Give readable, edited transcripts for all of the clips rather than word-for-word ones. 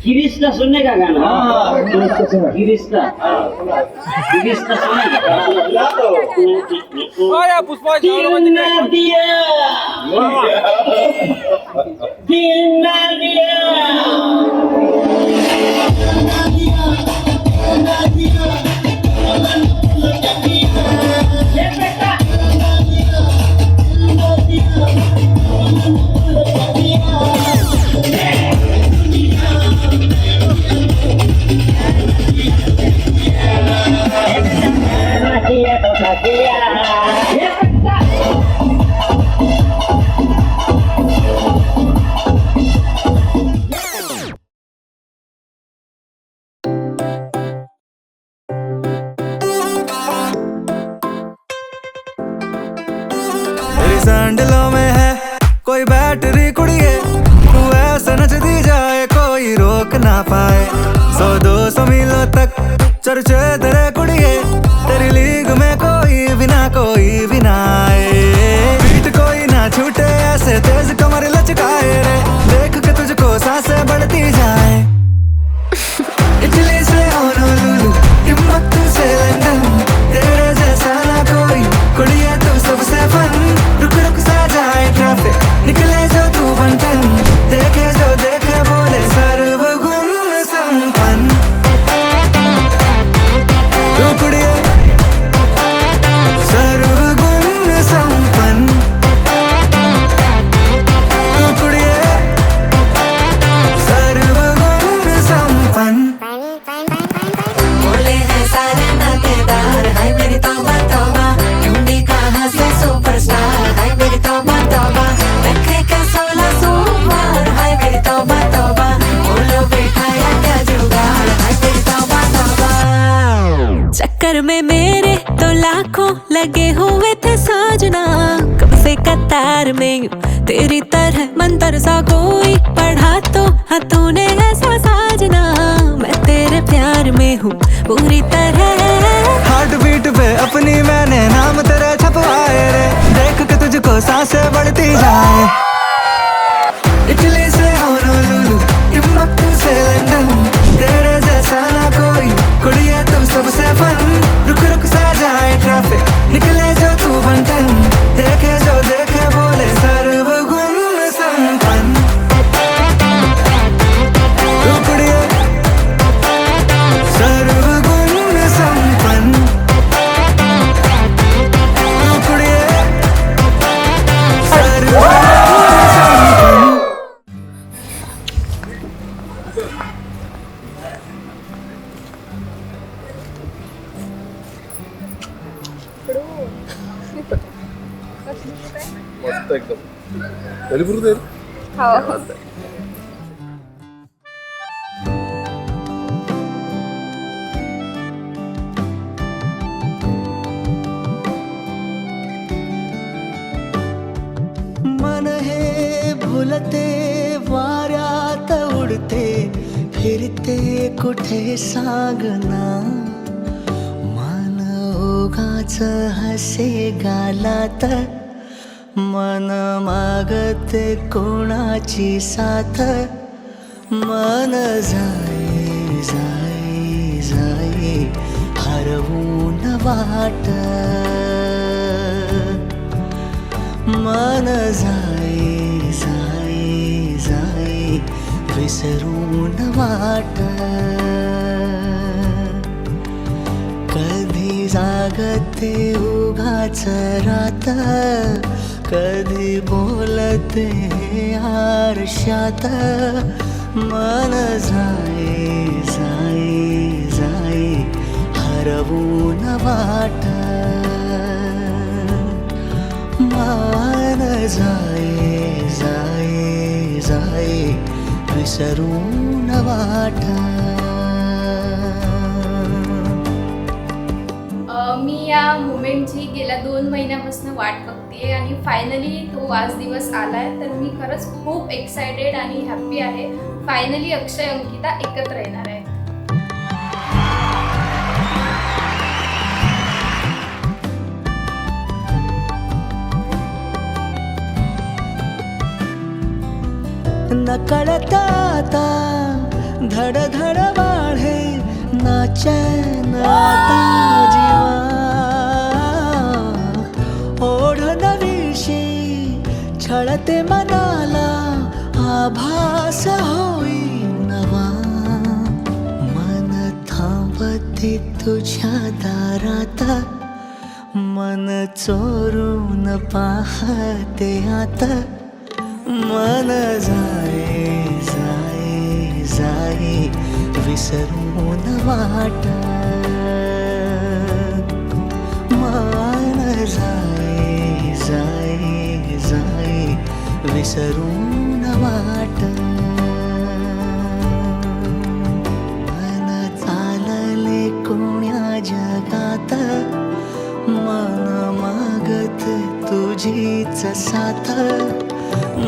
गिरिस्ता सुनने का गाना। गिरिस्ता सुने दिल ना दिया सैंडलों में है कोई बैटरी कुड़िए, तू ऐसे नचती जाए कोई रोक ना पाए। 100-200 मीलों तक चर्चे तेरे कुड़िए, तेरी लीग में कोई भी ना आए। बीट कोई ना छूटे ऐसे तेज कमर लचकाए रे, देख के तुझको सांसें बढ़ती जाए। इटली से होनोलुलु, टिम्बक्टू से लंदन, तेरे जैसा ना कोई कुड़िए तू सबसे फन। रुक रुक सा जाए ट्रैफिक, निकले जो तू बंटन, देखे जो देखे बोले सर्वगुण संपन्न। तू कुड़िए सर्वगुण संपन्न, तू कुड़िए सर्वगुण संपन्न। बोले हैं सारे नातेदार, हाय मेरी तौबा तौबा, यूं भी कहाँ से सुपरस्टार, हाय मेरी तौबा तौबा, रखे का 16 सोमवार, हाय मेरी तौबा तौबा, बोलो बेटा या क्या जुगाड़, हाय मेरी तौबा तौबा। चक्कर में मेरे तो लाखों लगे हुए थे साजना, कब से कतार में यूं तेरी तरह मंतर सा कोई पढ़ा तो हाँ तूने ऐसा साजना। मैं तेरे प्यार में हूँ पूरी तरह, हार्ट बीट पे अपनी मैंने नाम तेरा छपवाए रे, देख के तुझको सांसें बढ़ती जाए। इटली से होनोलुलु, टिम्बक्टू से लंदन, तेरे जैसा ना कोई कुड़िए तू सबसे फन। रुक रुक सा जाए ट्रैफिक, निकले जो तू बंटन, देखे जो देखे बोले सर्वगुण संपन्न। तू कुड़िए सर्वगुण संपन्न, तू कुड़िए सर्वगुण संपन्न। मस्त एकदम तेलुगू तेल मन हे भुलते वाऱ्यात उडते, फिरते कुठे सांगना। मन ओघाच हसे गालात, मन मागते कोणाची साथ। मन जाई जाई जाई हरवून वाट, मन जाई जाई जाई विसरून वाट। कधी जागते उगाच रात, कधी बोलते आरशात। मन जाई जाई जाई हरवून वाट, मन जाई जाई जाई विसरून वाट। मी या मुमेंटची गेल्या 2 महिन्यापासून वाट बघतेय आणि फायनली तो आज दिवस आलाय, तर मी खरंच खूप एक्सायटेड आणि हॅप्पी आहे। फायनली अक्षय अंकिता एकत्र येणार आहे। नकळत आता धड धड वाढे नाचन आता जीवा ओढ नवीशी छळते मनाला आभास होई नवा मन थांबते तुझ्या दारात मन चोरून पाहते आता मन जाई जाई जाई विसरून वाट मन जाई जाई जाई विसरून वाट मन चालले कोण्या जगात मन मागत तुझीच साथ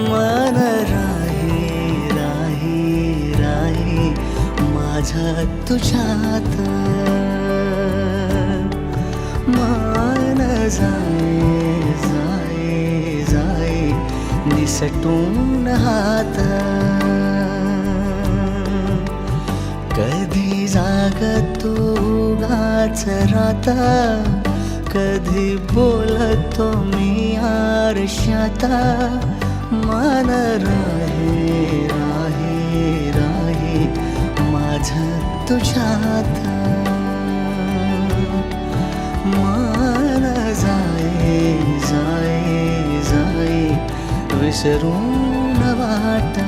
मन राही राही राही माझा तुझ्यात मन जाई जाई जाई निसटून हात कधी जागतो गाच रात कधी बोलतो मी आरशात मन राही राही राही माझं तुझ्यात मन जाई जाई जाई विसरून वाट